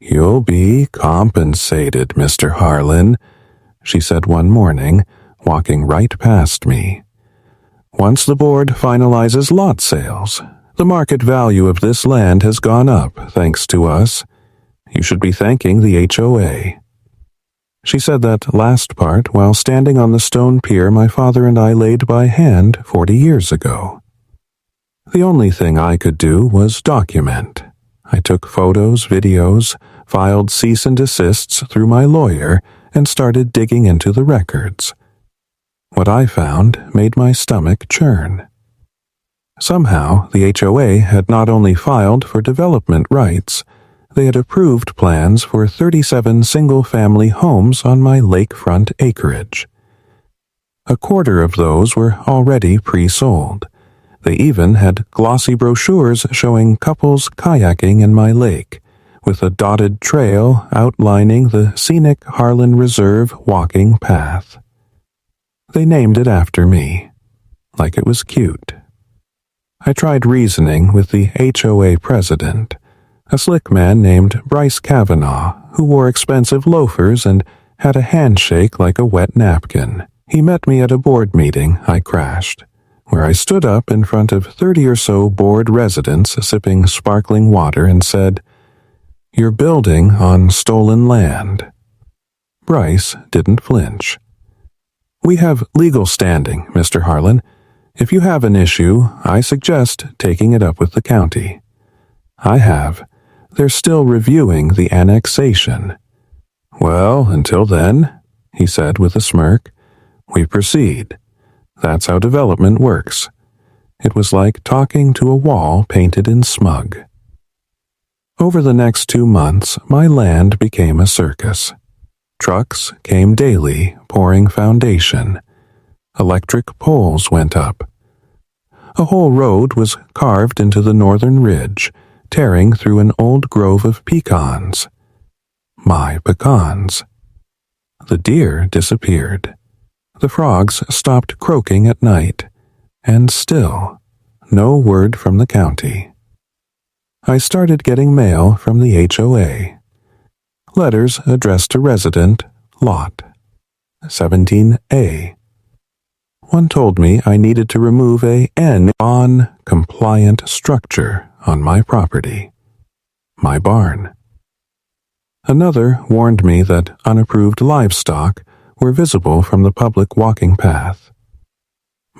"You'll be compensated, Mr. Harlan," she said one morning, walking right past me. "Once the board finalizes lot sales, the market value of this land has gone up thanks to us. You should be thanking the HOA. She said that last part while standing on the stone pier my father and I laid by hand 40 years ago. The only thing I could do was document. I took photos, videos, filed cease and desists through my lawyer, and started digging into the records. What I found made my stomach churn. Somehow, the HOA had not only filed for development rights, they had approved plans for 37 single-family homes on my lakefront acreage. A quarter of those were already pre-sold. They even had glossy brochures showing couples kayaking in my lake, with a dotted trail outlining the scenic Harlan Reserve walking path. They named it after me, like it was cute. I tried reasoning with the HOA president, a slick man named Bryce Kavanaugh, who wore expensive loafers and had a handshake like a wet napkin. He met me at a board meeting I crashed, where I stood up in front of 30 or so board residents sipping sparkling water and said, "You're building on stolen land." Bryce didn't flinch. "We have legal standing, Mr. Harlan. If you have an issue, I suggest taking it up with the county." I have. They're still reviewing the annexation. "Well, until then," he said with a smirk, "we proceed. That's how development works." It was like talking to a wall painted in smug. Over the next 2 months, my land became a circus. Trucks came daily, pouring foundation. Electric poles went up. A whole road was carved into the northern ridge, tearing through an old grove of pecans. My pecans. The deer disappeared. The frogs stopped croaking at night, and still, no word from the county. I started getting mail from the HOA. Letters addressed to resident, lot 17A. One told me I needed to remove a non-compliant structure on my property, my barn. Another warned me that unapproved livestock were visible from the public walking path,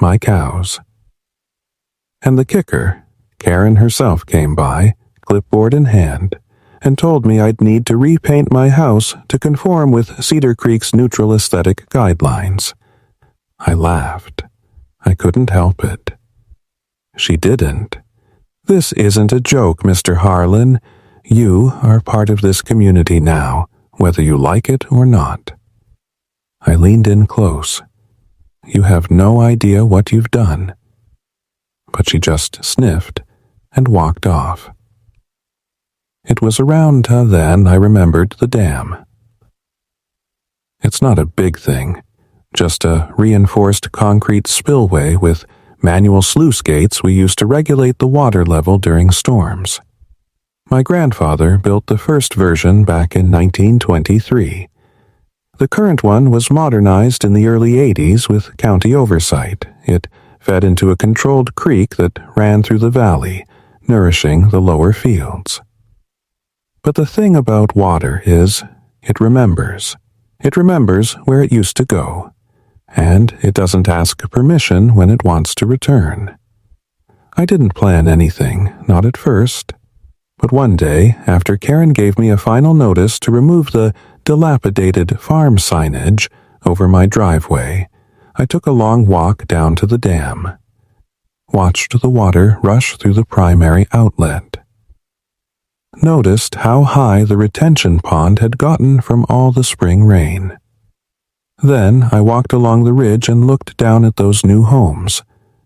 my cows. And the kicker, Karen herself came by, clipboard in hand, and told me I'd need to repaint my house to conform with Cedar Creek's neutral aesthetic guidelines. I laughed. I couldn't help it. She didn't. "This isn't a joke, Mr. Harlan. You are part of this community now, whether you like it or not." I leaned in close. "You have no idea what you've done." But she just sniffed and walked off. It was around then I remembered the dam. It's not a big thing, just a reinforced concrete spillway with manual sluice gates we used to regulate the water level during storms. My grandfather built the first version back in 1923. The current one was modernized in the early 80s with county oversight. It fed into a controlled creek that ran through the valley, nourishing the lower fields. But the thing about water is, it remembers. It remembers where it used to go, and it doesn't ask permission when it wants to return. I didn't plan anything, not at first. But one day, after Karen gave me a final notice to remove the dilapidated farm signage over my driveway, I took a long walk down to the dam, watched the water rush through the primary outlet, noticed how high the retention pond had gotten from all the spring rain. Then I walked along the ridge and looked down at those new homes,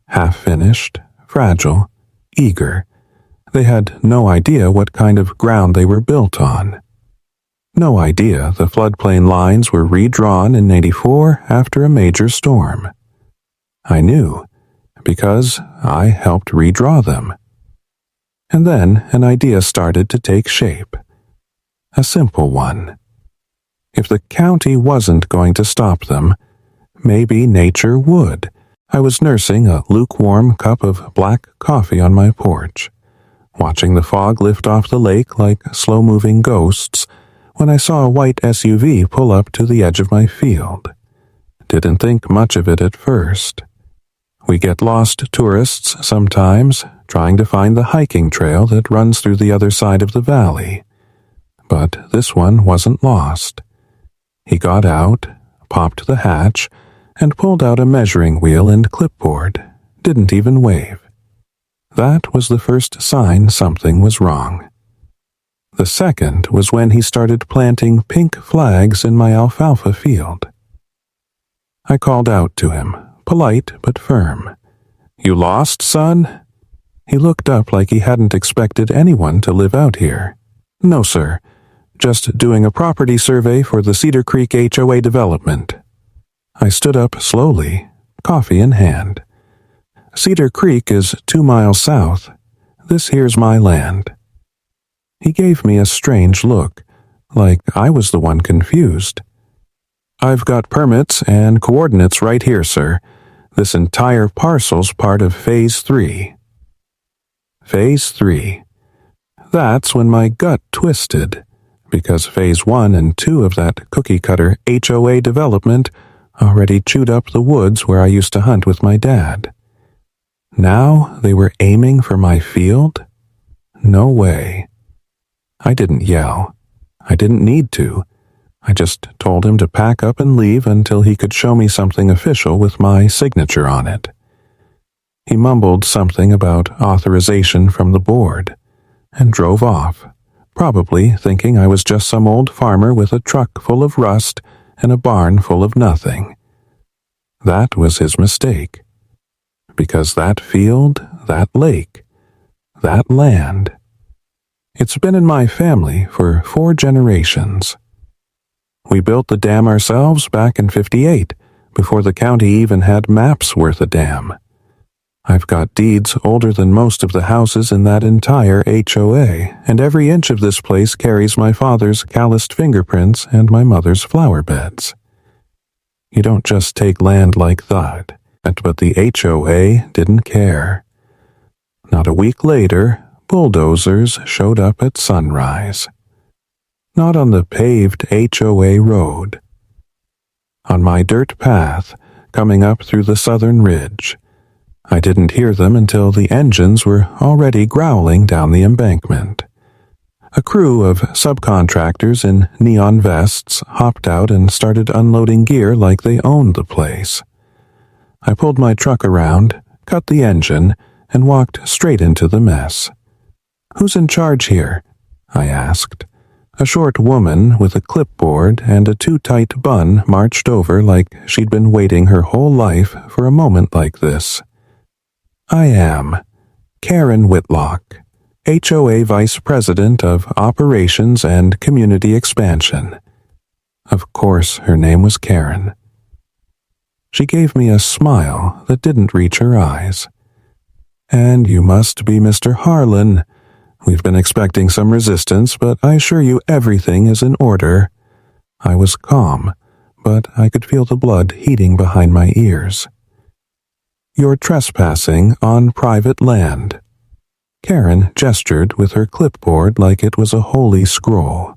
half-finished, fragile, eager. They had no idea what kind of ground they were built on. No idea the floodplain lines were redrawn in '84 after a major storm. I knew, because I helped redraw them. And then an idea started to take shape. A simple one. If the county wasn't going to stop them, maybe nature would. I was nursing a lukewarm cup of black coffee on my porch, watching the fog lift off the lake like slow-moving ghosts, when I saw a white SUV pull up to the edge of my field. Didn't think much of it at first. We get lost tourists sometimes, trying to find the hiking trail that runs through the other side of the valley. But this one wasn't lost. He got out, popped the hatch, and pulled out a measuring wheel and clipboard. Didn't even wave. That was the first sign something was wrong. The second was when he started planting pink flags in my alfalfa field. I called out to him, polite but firm. "You lost, son?" He looked up like he hadn't expected anyone to live out here. "No, sir. Just doing a property survey for the Cedar Creek HOA development." I stood up slowly, coffee in hand. "Cedar Creek is 2 miles south. This here's my land." He gave me a strange look, like I was the one confused. "I've got permits and coordinates right here, sir. This entire parcel's part of Phase 3. Phase 3. That's when my gut twisted, because Phase 1 and 2 of that cookie-cutter HOA development already chewed up the woods where I used to hunt with my dad. Now they were aiming for my field? No way. I didn't yell. I didn't need to. I just told him to pack up and leave until he could show me something official with my signature on it. He mumbled something about authorization from the board and drove off, probably thinking I was just some old farmer with a truck full of rust and a barn full of nothing. That was his mistake. Because that field, that lake, that land, it's been in my family for 4 generations. We built the dam ourselves back in '58, before the county even had maps worth a damn. I've got deeds older than most of the houses in that entire HOA, and every inch of this place carries my father's calloused fingerprints and my mother's flower beds. You don't just take land like that, but the HOA didn't care. Not a week later, bulldozers showed up at sunrise. Not on the paved HOA road. On my dirt path, coming up through the southern ridge. I didn't hear them until the engines were already growling down the embankment. A crew of subcontractors in neon vests hopped out and started unloading gear like they owned the place. I pulled my truck around, cut the engine, and walked straight into the mess. "Who's in charge here?" I asked. A short woman with a clipboard and a too-tight bun marched over like she'd been waiting her whole life for a moment like this. "I am Karen Whitlock, HOA Vice President of Operations and Community Expansion." Of course, her name was Karen. She gave me a smile that didn't reach her eyes. "And you must be Mr. Harlan. We've been expecting some resistance, but I assure you everything is in order." I was calm, but I could feel the blood heating behind my ears. "You're trespassing on private land." Karen gestured with her clipboard like it was a holy scroll.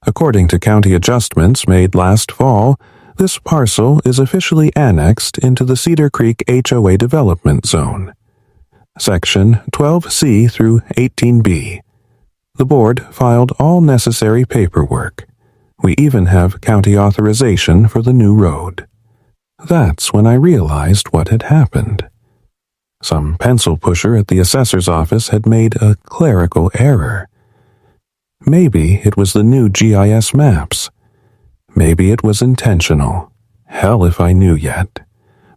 "According to county adjustments made last fall, this parcel is officially annexed into the Cedar Creek HOA development zone. Section 12C through 18B. The board filed all necessary paperwork. We even have county authorization for the new road." That's when I realized what had happened. Some pencil pusher at the assessor's office had made a clerical error. Maybe it was the new GIS maps. Maybe it was intentional. Hell if I knew yet.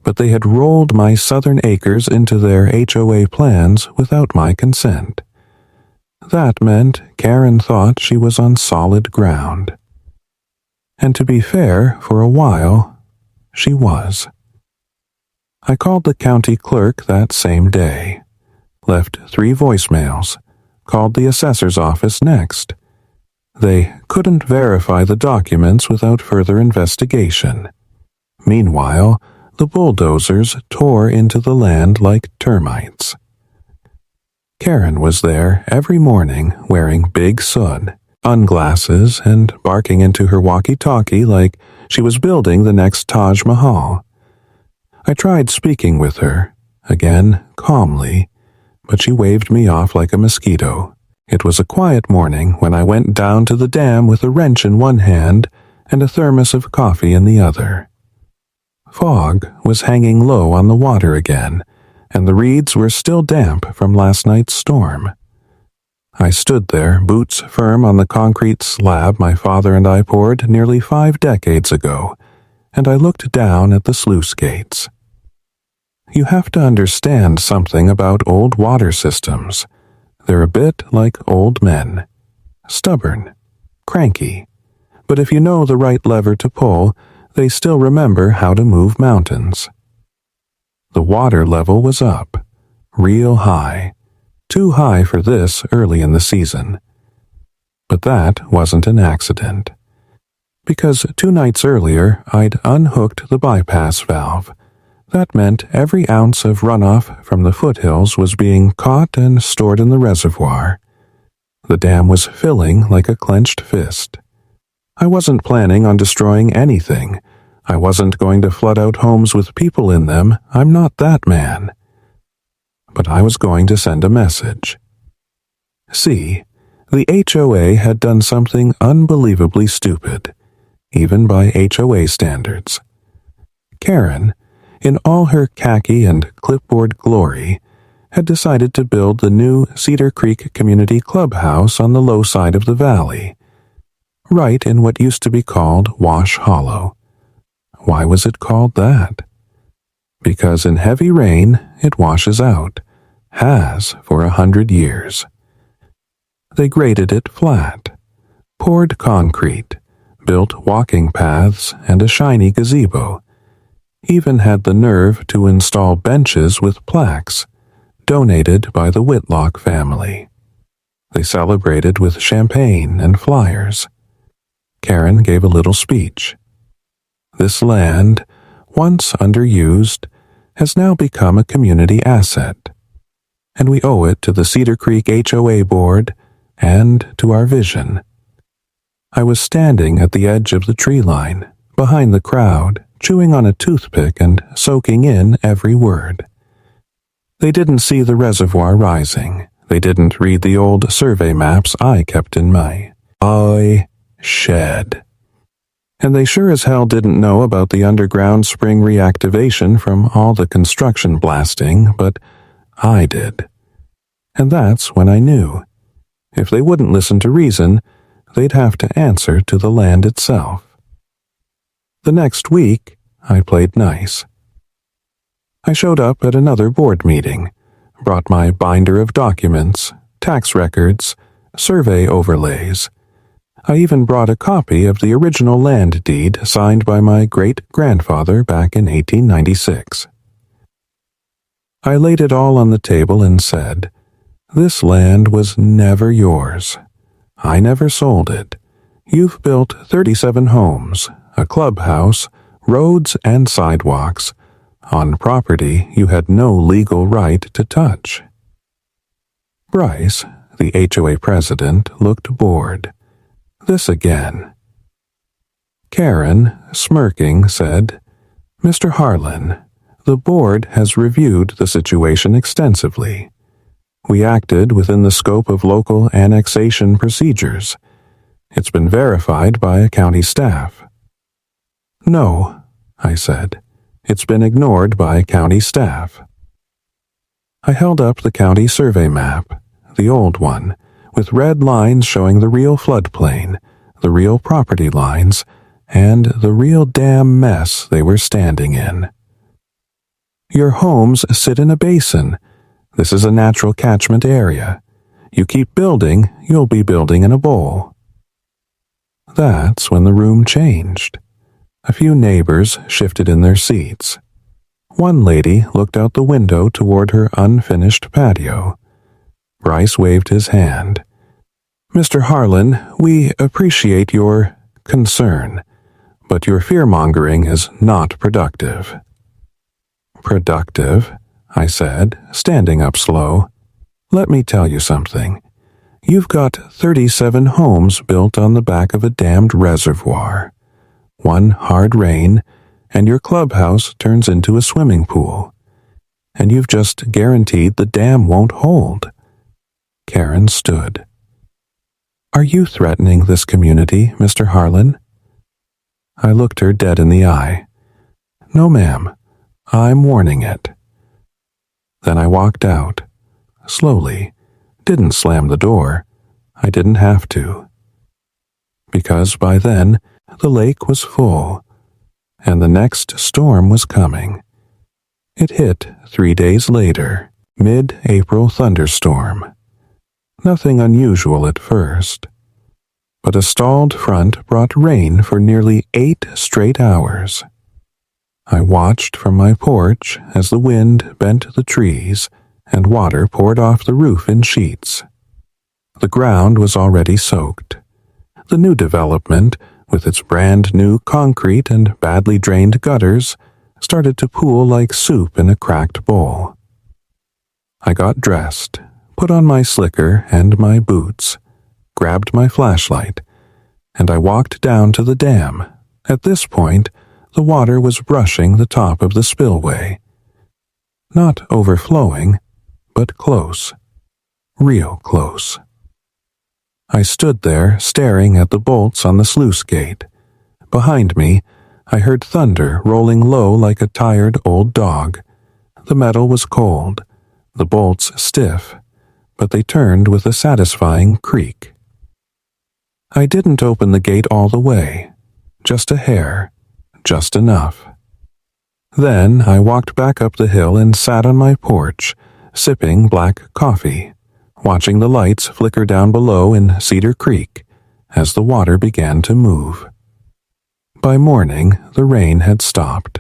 But they had rolled my southern acres into their HOA plans without my consent. That meant Karen thought she was on solid ground. And to be fair, for a while, she was. I called the county clerk that same day, left 3 voicemails, called the assessor's office next. They couldn't verify the documents without further investigation. Meanwhile, the bulldozers tore into the land like termites. Karen was there every morning wearing big sunglasses and barking into her walkie-talkie like she was building the next Taj Mahal. I tried speaking with her, again calmly, but she waved me off like a mosquito. It was a quiet morning when I went down to the dam with a wrench in one hand and a thermos of coffee in the other. Fog was hanging low on the water again, and the reeds were still damp from last night's storm. I stood there, boots firm on the concrete slab my father and I poured nearly 5 decades ago, and I looked down at the sluice gates. You have to understand something about old water systems. They're a bit like old men. Stubborn, cranky, but if you know the right lever to pull, they still remember how to move mountains. The water level was up, real high, too high for this early in the season. But that wasn't an accident, because 2 nights earlier I'd unhooked the bypass valve. That meant every ounce of runoff from the foothills was being caught and stored in the reservoir. The dam was filling like a clenched fist. I wasn't planning on destroying anything. I wasn't going to flood out homes with people in them. I'm not that man. But I was going to send a message. See, the HOA had done something unbelievably stupid, even by HOA standards. Karen, in all her khaki and clipboard glory, had decided to build the new Cedar Creek Community Clubhouse on the low side of the valley, right in what used to be called Wash Hollow. Why was it called that? Because in heavy rain it washes out, has for 100 years. They graded it flat, poured concrete, built walking paths and a shiny gazebo, even had the nerve to install benches with plaques, donated by the Whitlock family. They celebrated with champagne and flyers. Karen gave a little speech. This land, once underused, has now become a community asset, and we owe it to the Cedar Creek HOA board and to our vision. I was standing at the edge of the tree line, behind the crowd, chewing on a toothpick and soaking in every word. They didn't see the reservoir rising. They didn't read the old survey maps I kept in my shed. And they sure as hell didn't know about the underground spring reactivation from all the construction blasting, but I did. And that's when I knew. If they wouldn't listen to reason, they'd have to answer to the land itself. The next week, I played nice. I showed up at another board meeting, brought my binder of documents, tax records, survey overlays. I even brought a copy of the original land deed signed by my great-grandfather back in 1896. I laid it all on the table and said, "This land was never yours. I never sold it. You've built 37 homes, a clubhouse, roads and sidewalks, on property you had no legal right to touch." Bryce, the HOA president, looked bored. This again. Karen, smirking, said, "Mr. Harlan, the board has reviewed the situation extensively. We acted within the scope of local annexation procedures. It's been verified by a county staff." "No," I said. "It's been ignored by county staff." I held up the county survey map, the old one, with red lines showing the real floodplain, the real property lines, and the real damn mess they were standing in. "Your homes sit in a basin. This is a natural catchment area. You keep building, you'll be building in a bowl." That's when the room changed. A few neighbors shifted in their seats. One lady looked out the window toward her unfinished patio. Bryce waved his hand. Mr. Harlan, we appreciate your concern, but your fear-mongering is not productive. Productive? I said, standing up slow. Let me tell you something. You've got 37 homes built on the back of a damned reservoir. One hard rain, and your clubhouse turns into a swimming pool. And you've just guaranteed the dam won't hold. Karen stood. Are you threatening this community, Mr. Harlan? I looked her dead in the eye. No, ma'am. I'm warning it. Then I walked out, slowly, didn't slam the door. I didn't have to. Because by then, the lake was full, and the next storm was coming. It hit 3 days later, mid-April thunderstorm. Nothing unusual at first, but a stalled front brought rain for nearly 8 straight hours. I watched from my porch as the wind bent the trees and water poured off the roof in sheets. The ground was already soaked. The new development, with its brand new concrete and badly drained gutters, started to pool like soup in a cracked bowl. I got dressed, put on my slicker and my boots, grabbed my flashlight, and I walked down to the dam. At this point, the water was brushing the top of the spillway. Not overflowing, but close. Real close. I stood there staring at the bolts on the sluice gate. Behind me, I heard thunder rolling low like a tired old dog. The metal was cold, the bolts stiff, but they turned with a satisfying creak. I didn't open the gate all the way, just a hair, just enough. Then I walked back up the hill and sat on my porch, sipping black coffee, watching the lights flicker down below in Cedar Creek as the water began to move. By morning, the rain had stopped.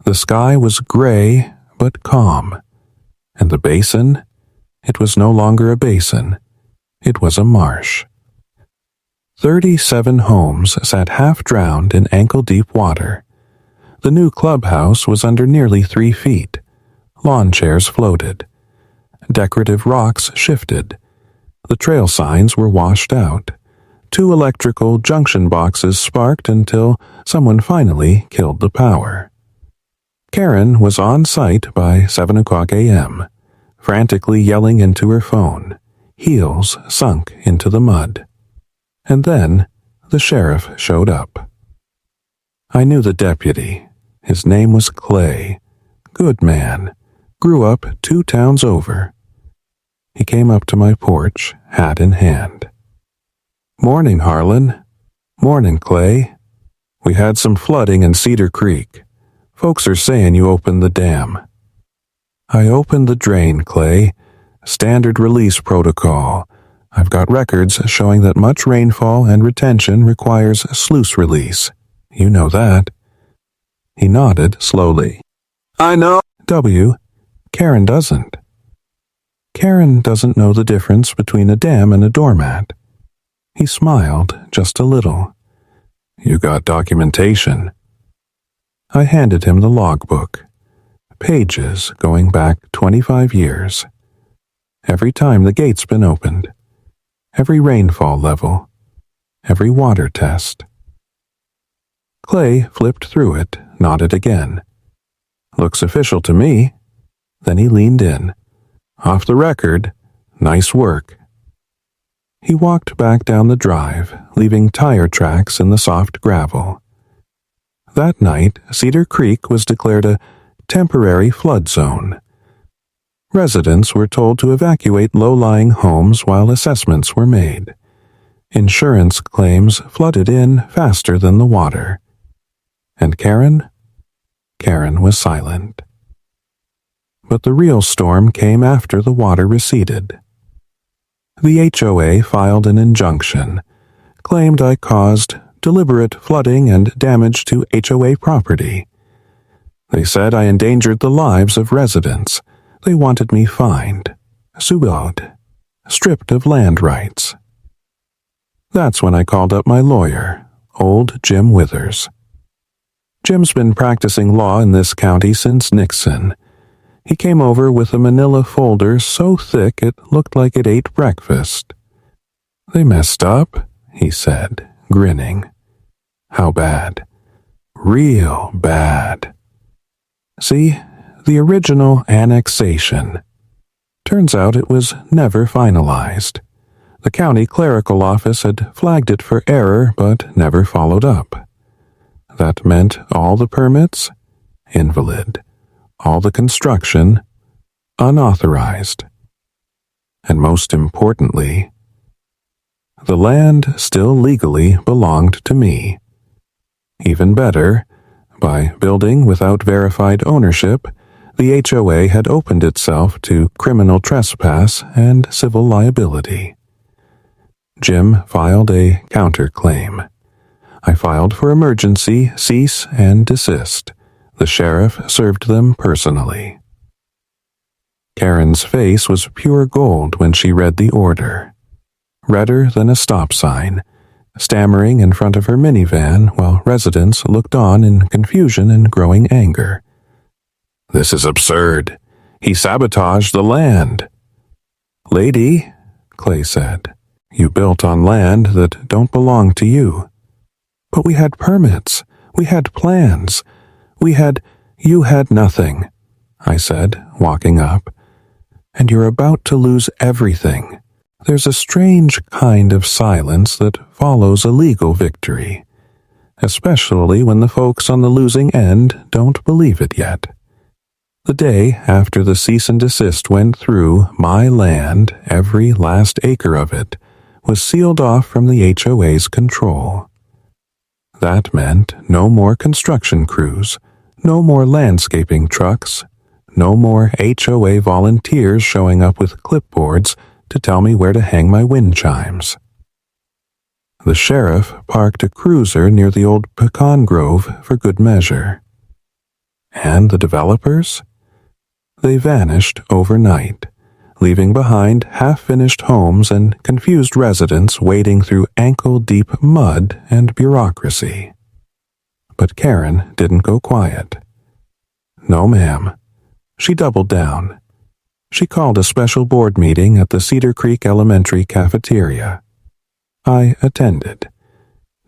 The sky was gray but calm, and the basin, it was no longer a basin, it was a marsh. 37 homes sat half-drowned in ankle-deep water. The new clubhouse was under nearly 3 feet. Lawn chairs floated. Decorative rocks shifted. The trail signs were washed out. 2 electrical junction boxes sparked until someone finally killed the power. Karen was on site by 7 o'clock a.m., frantically yelling into her phone, heels sunk into the mud. And then the sheriff showed up. I knew the deputy. His name was Clay. Good man. Grew up 2 towns over. He came up to my porch, hat in hand. Morning, Harlan. Morning, Clay. We had some flooding in Cedar Creek. Folks are saying you opened the dam. I opened the drain, Clay. Standard release protocol. I've got records showing that much rainfall and retention requires sluice release. You know that. He nodded slowly. I know. Karen doesn't. Karen doesn't know the difference between a dam and a doormat. He smiled just a little. You got documentation. I handed him the logbook. Pages going back 25 years. Every time the gate's been opened. Every rainfall level, every water test. Clay flipped through it, nodded again. Looks official to me. Then he leaned in. Off the record, nice work. He walked back down the drive, leaving tire tracks in the soft gravel. That night, Cedar Creek was declared a temporary flood zone. Residents were told to evacuate low-lying homes while assessments were made. Insurance claims flooded in faster than the water. And Karen? Karen was silent. But the real storm came after the water receded. The HOA filed an injunction, claimed I caused deliberate flooding and damage to HOA property. They said I endangered the lives of residents. They wanted me fined, sued, stripped of land rights. That's when I called up my lawyer, old Jim Withers. Jim's been practicing law in this county since Nixon. He came over with a manila folder so thick it looked like it ate breakfast. "They messed up," he said, grinning. "How bad?" "Real bad. See, the original annexation. Turns out it was never finalized. The county clerical office had flagged it for error but never followed up. That meant all the permits, invalid. All the construction, unauthorized. And most importantly, the land still legally belonged to me. Even better, by building without verified ownership, the HOA had opened itself to criminal trespass and civil liability. Jim filed a counterclaim. I filed for emergency, cease, and desist. The sheriff served them personally. Karen's face was pure gold when she read the order. Redder than a stop sign, stammering in front of her minivan while residents looked on in confusion and growing anger. "This is absurd. He sabotaged the land." "Lady," Clay said, "you built on land that don't belong to you." "But we had permits. We had plans. You had nothing," I said, walking up. "And you're about to lose everything." There's a strange kind of silence that follows a legal victory, especially when the folks on the losing end don't believe it yet. The day after the cease and desist went through, my land, every last acre of it, was sealed off from the HOA's control. That meant no more construction crews, no more landscaping trucks, no more HOA volunteers showing up with clipboards to tell me where to hang my wind chimes. The sheriff parked a cruiser near the old pecan grove for good measure. And the developers? They vanished overnight, leaving behind half-finished homes and confused residents wading through ankle-deep mud and bureaucracy. But Karen didn't go quiet. No, ma'am. She doubled down. She called a special board meeting at the Cedar Creek Elementary cafeteria. I attended.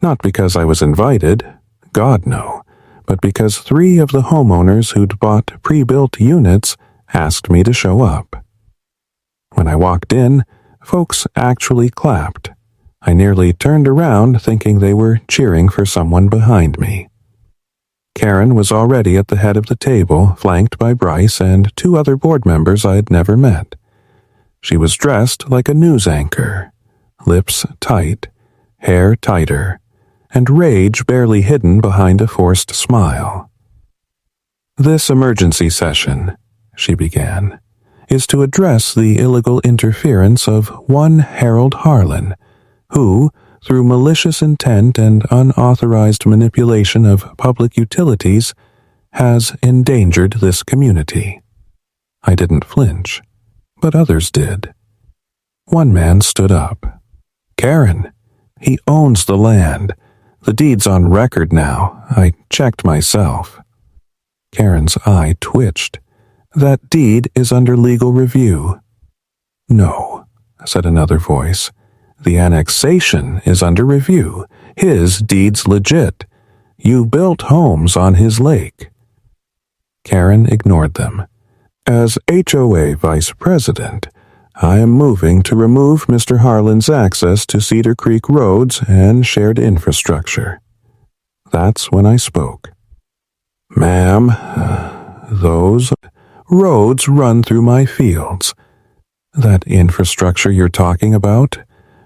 Not because I was invited, God no, but because 3 of the homeowners who'd bought pre-built units asked me to show up. When I walked in, folks actually clapped. I nearly turned around thinking they were cheering for someone behind me. Karen was already at the head of the table, flanked by Bryce and 2 other board members I had never met. She was dressed like a news anchor, lips tight, hair tighter, and rage barely hidden behind a forced smile. "This emergency session," she began, "is to address the illegal interference of one Harold Harlan, who, through malicious intent and unauthorized manipulation of public utilities, has endangered this community." I didn't flinch, but others did. One man stood up. "Karen, he owns the land. The deed's on record now. I checked myself." Karen's eye twitched. "That deed is under legal review." "No," said another voice. "The annexation is under review. His deed's legit. You built homes on his lake." Karen ignored them. "As HOA Vice President, I am moving to remove Mr. Harlan's access to Cedar Creek roads and shared infrastructure." That's when I spoke. "Ma'am, those roads run through my fields. That infrastructure you're talking about,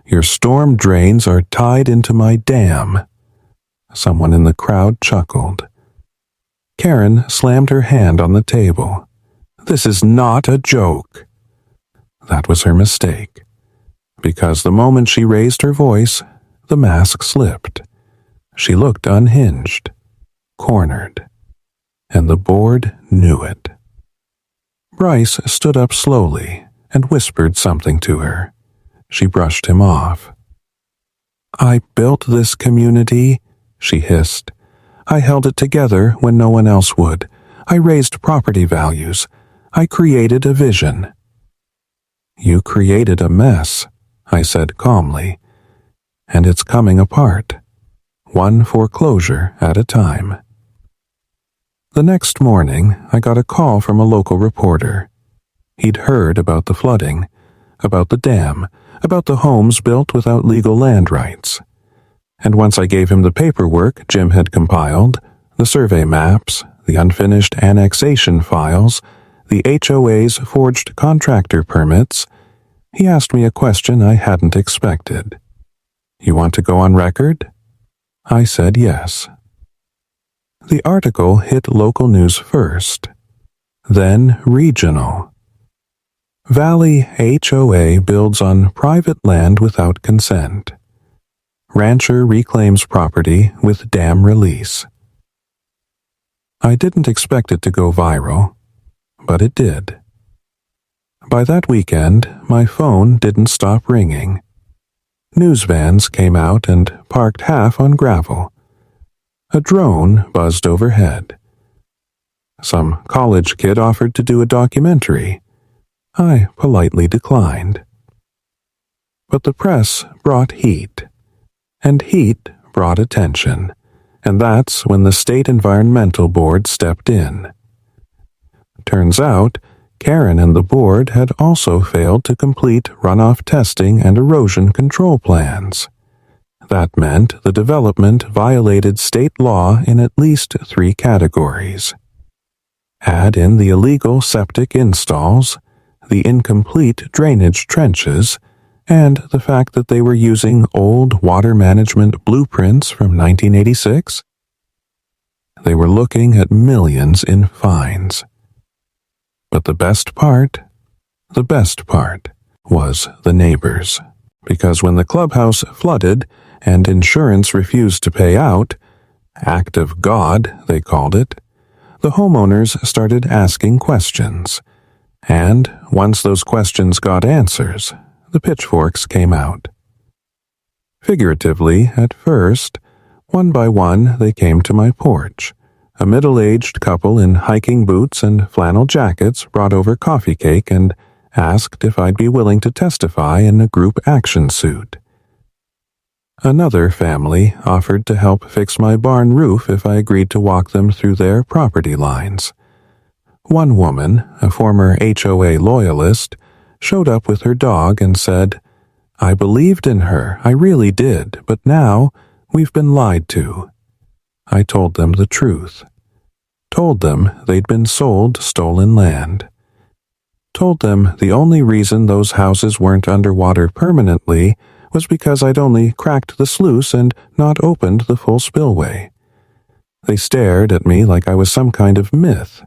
your storm drains are tied into my dam." Someone in the crowd chuckled. Karen slammed her hand on the table. "This is not a joke." That was her mistake, because the moment she raised her voice, the mask slipped. She looked unhinged, cornered, and the board knew it. Bryce stood up slowly and whispered something to her. She brushed him off. I built this community, she hissed. I held it together when no one else would. I raised property values. I created a vision. You created a mess, I said calmly, and it's coming apart, one foreclosure at a time. The next morning, I got a call from a local reporter. He'd heard about the flooding, about the dam, about the homes built without legal land rights. And once I gave him the paperwork Jim had compiled, the survey maps, the unfinished annexation files, the HOA's forged contractor permits, he asked me a question I hadn't expected. You want to go on record? I said yes. The article hit local news first, then regional. Valley HOA builds on private land without consent. Rancher reclaims property with dam release. I didn't expect it to go viral, but it did. By that weekend, my phone didn't stop ringing. News vans came out and parked half on gravel. A drone buzzed overhead. Some college kid offered to do a documentary. I politely declined. But the press brought heat, and heat brought attention, and that's when the State Environmental Board stepped in. Turns out, Karen and the board had also failed to complete runoff testing and erosion control plans. That meant the development violated state law in at least 3 categories. Add in the illegal septic installs, the incomplete drainage trenches, and the fact that they were using old water management blueprints from 1986. They were looking at millions in fines. But the best part was the neighbors. Because when the clubhouse flooded and insurance refused to pay out, act of God, they called it, the homeowners started asking questions. And once those questions got answers, the pitchforks came out. Figuratively, at first, one by one they came to my porch. A middle-aged couple in hiking boots and flannel jackets brought over coffee cake and asked if I'd be willing to testify in a group action suit. Another family offered to help fix my barn roof if I agreed to walk them through their property lines. One woman, a former HOA loyalist, showed up with her dog and said, "I believed in her, I really did, but now we've been lied to." I told them the truth. Told them they'd been sold stolen land. Told them the only reason those houses weren't underwater permanently was because I'd only cracked the sluice and not opened the full spillway. They stared at me like I was some kind of myth.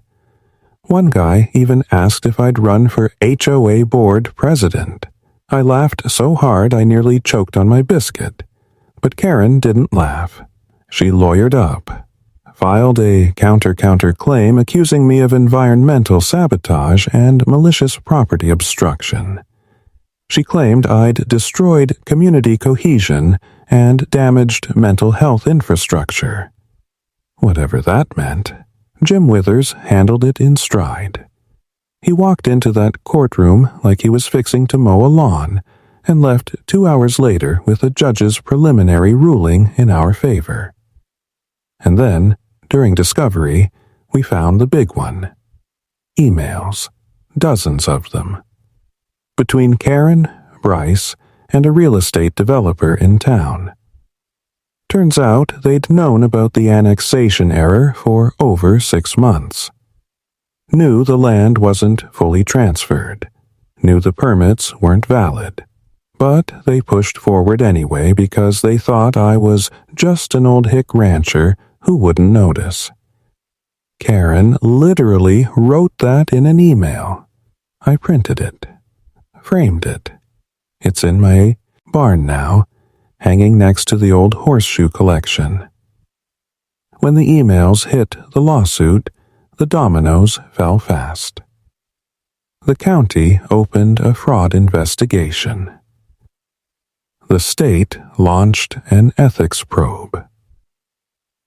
One guy even asked if I'd run for HOA board president. I laughed so hard I nearly choked on my biscuit. But Karen didn't laugh. She lawyered up, filed a counter claim accusing me of environmental sabotage and malicious property obstruction. She claimed I'd destroyed community cohesion and damaged mental health infrastructure. Whatever that meant, Jim Withers handled it in stride. He walked into that courtroom like he was fixing to mow a lawn and left 2 hours later with a judge's preliminary ruling in our favor. And then, during discovery, we found the big one. Emails, dozens of them. Between Karen, Bryce, and a real estate developer in town. Turns out they'd known about the annexation error for over 6 months. Knew the land wasn't fully transferred. Knew the permits weren't valid. But they pushed forward anyway because they thought I was just an old hick rancher who wouldn't notice. Karen literally wrote that in an email. I printed it. Framed it. It's in my barn now, hanging next to the old horseshoe collection. When the emails hit the lawsuit, the dominoes fell fast. The county opened a fraud investigation. the state launched an ethics probe.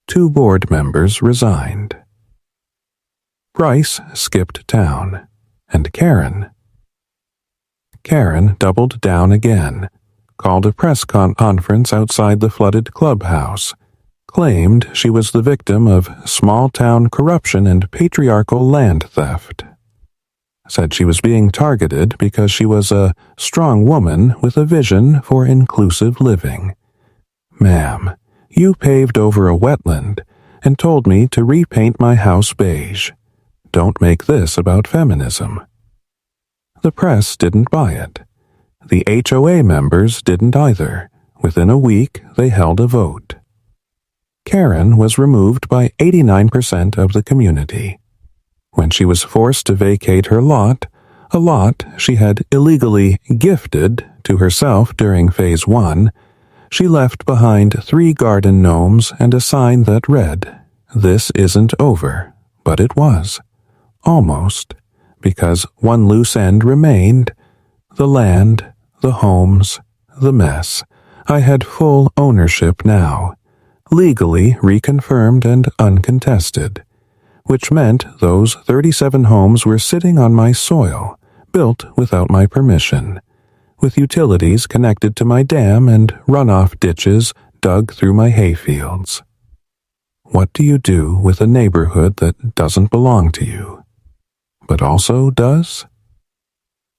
2 board members resigned. Bryce skipped town, and Karen doubled down again, called a press conference outside the flooded clubhouse, claimed she was the victim of small-town corruption and patriarchal land theft. Said she was being targeted because she was a strong woman with a vision for inclusive living. Ma'am, you paved over a wetland and told me to repaint my house beige. Don't make this about feminism. The press didn't buy it. The HOA members didn't either. Within a week, they held a vote. Karen was removed by 89% of the community. When she was forced to vacate her lot, a lot she had illegally gifted to herself during Phase 1, she left behind 3 garden gnomes and a sign that read, "This isn't over," but it was. Almost, because one loose end remained, the land, the homes, the mess. I had full ownership now, legally reconfirmed and uncontested, which meant those 37 homes were sitting on my soil, built without my permission, with utilities connected to my dam and runoff ditches dug through my hayfields. What do you do with a neighborhood that doesn't belong to you, but also does?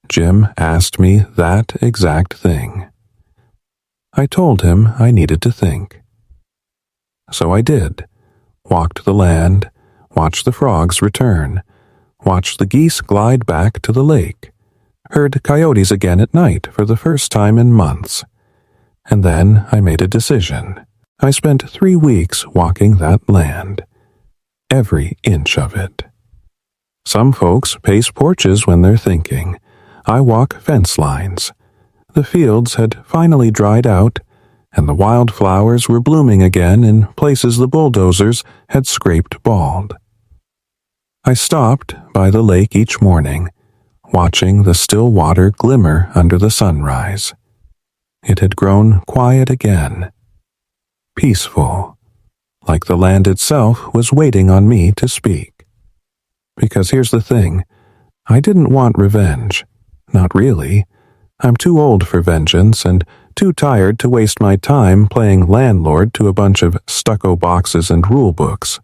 Jim asked me that exact thing. I told him I needed to think. So I did. Walked the land, watched the frogs return, watched the geese glide back to the lake, heard coyotes again at night for the first time in months. And then I made a decision. I spent 3 weeks walking that land. Every inch of it. Some folks pace porches when they're thinking. I walk fence lines. The fields had finally dried out, and the wildflowers were blooming again in places the bulldozers had scraped bald. I stopped by the lake each morning, watching the still water glimmer under the sunrise. It had grown quiet again, peaceful, like the land itself was waiting on me to speak. Because here's the thing, I didn't want revenge. Not really. I'm too old for vengeance and too tired to waste my time playing landlord to a bunch of stucco boxes and rule books.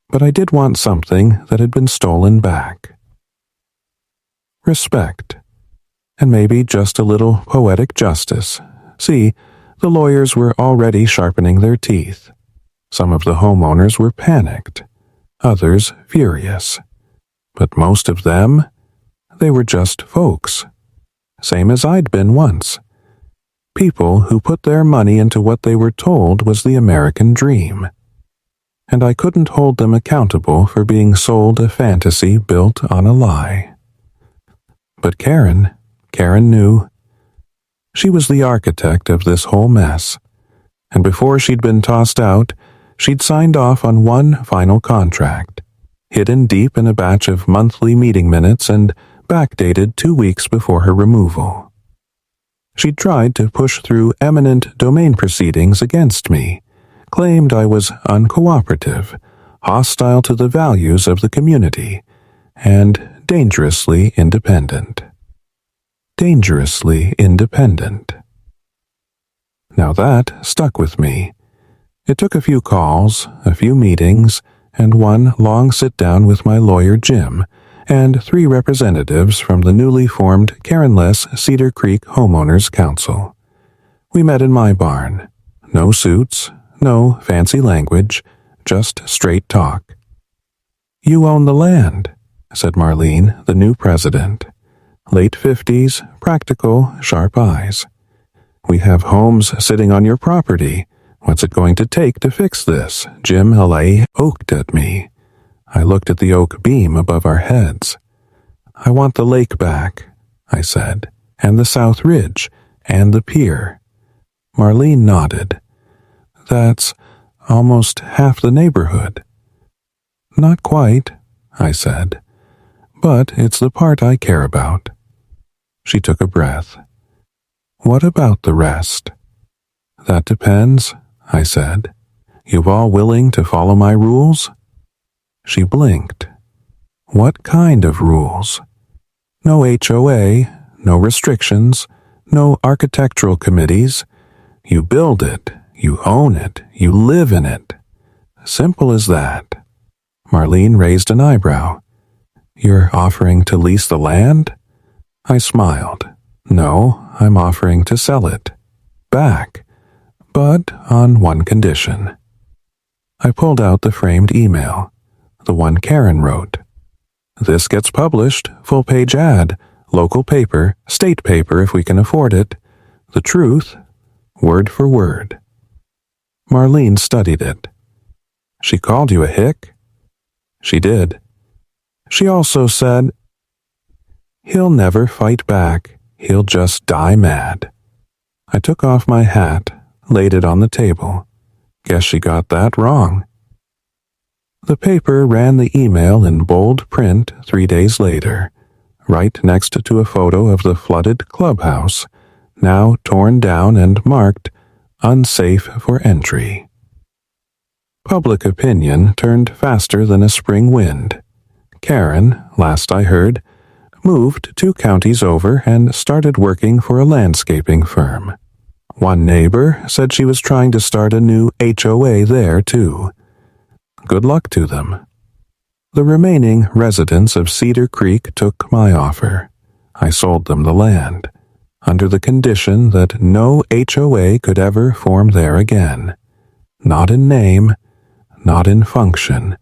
But I did want something that had been stolen back. Respect. And maybe just a little poetic justice. See, the lawyers were already sharpening their teeth. Some of the homeowners were panicked, others furious. But most of them, they were just folks. Same as I'd been once. People who put their money into what they were told was the American dream. And I couldn't hold them accountable for being sold a fantasy built on a lie. But Karen knew. She was the architect of this whole mess. And before she'd been tossed out, she'd signed off on one final contract, hidden deep in a batch of monthly meeting minutes and backdated 2 weeks before her removal. She'd tried to push through eminent domain proceedings against me, claimed I was uncooperative, hostile to the values of the community, and dangerously independent. Dangerously independent. Now that stuck with me. It took a few calls, a few meetings, and one long sit-down with my lawyer Jim, and 3 representatives from the newly formed Karen-less Cedar Creek Homeowners Council. We met in my barn. No suits, no fancy language, just straight talk. "You own the land," said Marlene, the new president. Late 50s, practical, sharp eyes. "We have homes sitting on your property. What's it going to take to fix this?" Jim L.A. oaked at me. I looked at the oak beam above our heads. "I want the lake back," I said, "and the South Ridge, and the pier." Marlene nodded. "That's almost half the neighborhood." "Not quite," I said, "but it's the part I care about." She took a breath. What about the rest? That depends, I said. You all willing to follow my rules? She blinked. What kind of rules? No HOA, no restrictions, no architectural committees. You build it, you own it, you live in it. Simple as that. Marlene raised an eyebrow. You're offering to lease the land? I smiled. No, I'm offering to sell it. Back. But on one condition. I pulled out the framed email, the one Karen wrote. This gets published, full-page ad, local paper, state paper if we can afford it. The truth, word for word. Marlene studied it. She called you a hick? She did. She also said, he'll never fight back. He'll just die mad. I took off my hat, laid it on the table. Guess she got that wrong. The paper ran the email in bold print 3 days later, right next to a photo of the flooded clubhouse, now torn down and marked unsafe for entry. Public opinion turned faster than a spring wind. Karen, last I heard, moved 2 counties over and started working for a landscaping firm. One neighbor said she was trying to start a new HOA there, too. Good luck to them. The remaining residents of Cedar Creek took my offer. I sold them the land, under the condition that no HOA could ever form there again. Not in name, not in function,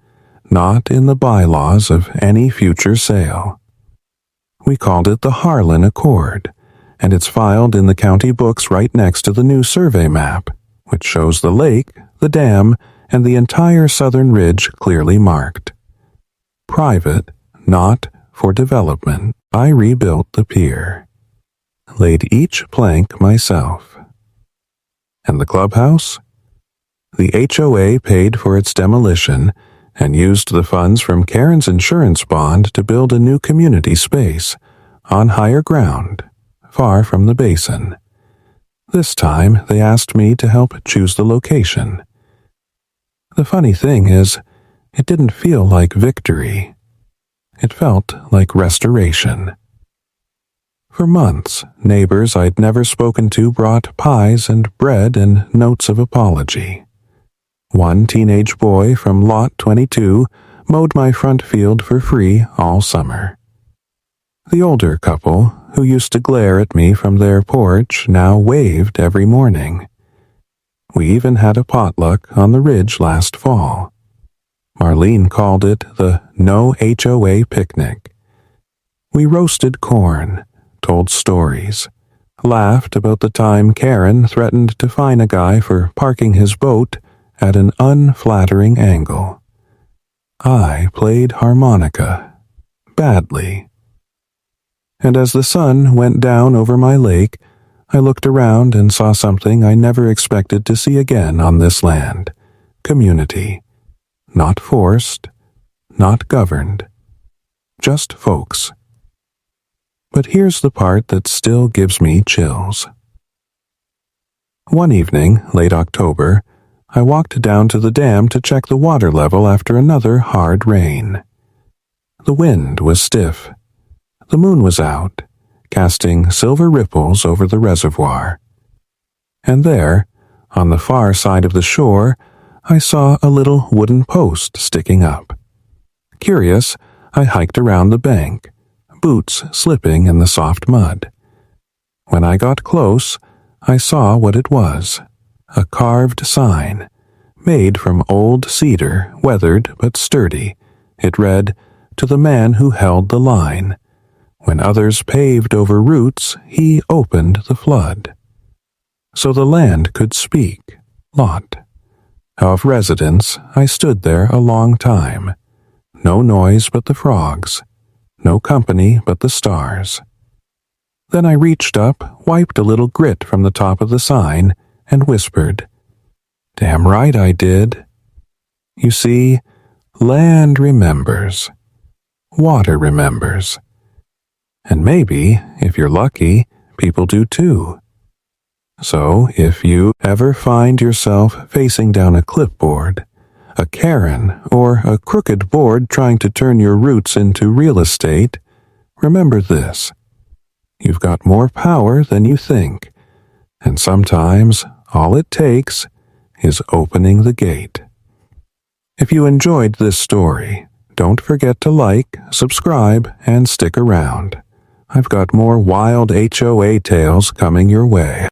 not in the bylaws of any future sale. We called it the Harlan Accord, and it's filed in the county books right next to the new survey map, which shows the lake, the dam, and the entire southern ridge clearly marked. Private, not for development, I rebuilt the pier. Laid each plank myself. And the clubhouse? The HOA paid for its demolition and used the funds from Karen's insurance bond to build a new community space on higher ground, far from the basin. This time they asked me to help choose the location. The funny thing is, it didn't feel like victory. It felt like restoration. For months, neighbors I'd never spoken to brought pies and bread and notes of apology. One teenage boy from Lot 22 mowed my front field for free all summer. The older couple, who used to glare at me from their porch, now waved every morning. We even had a potluck on the ridge last fall. Marlene called it the No HOA Picnic. We roasted corn, told stories, laughed about the time Karen threatened to fine a guy for parking his boat at an unflattering angle. I played harmonica, badly. And as the sun went down over my lake, I looked around and saw something I never expected to see again on this land. Community. Not forced, not governed. Just folks. But here's the part that still gives me chills. One evening, late October, I walked down to the dam to check the water level after another hard rain. The wind was stiff. The moon was out, casting silver ripples over the reservoir. And there, on the far side of the shore, I saw a little wooden post sticking up. Curious, I hiked around the bank, boots slipping in the soft mud. When I got close, I saw what it was, a carved sign, made from old cedar, weathered but sturdy. It read, "To the man who held the line. When others paved over roots, he opened the flood." So the land could speak, Lot. Of residents, I stood there a long time. No noise but the frogs. No company but the stars. Then I reached up, wiped a little grit from the top of the sign, and whispered, "Damn right I did." You see, land remembers. Water remembers. And maybe, if you're lucky, people do too. So, if you ever find yourself facing down a clipboard, a Karen, or a crooked board trying to turn your roots into real estate, remember this. You've got more power than you think, and sometimes all it takes is opening the gate. If you enjoyed this story, don't forget to like, subscribe, and stick around. I've got more wild HOA tales coming your way.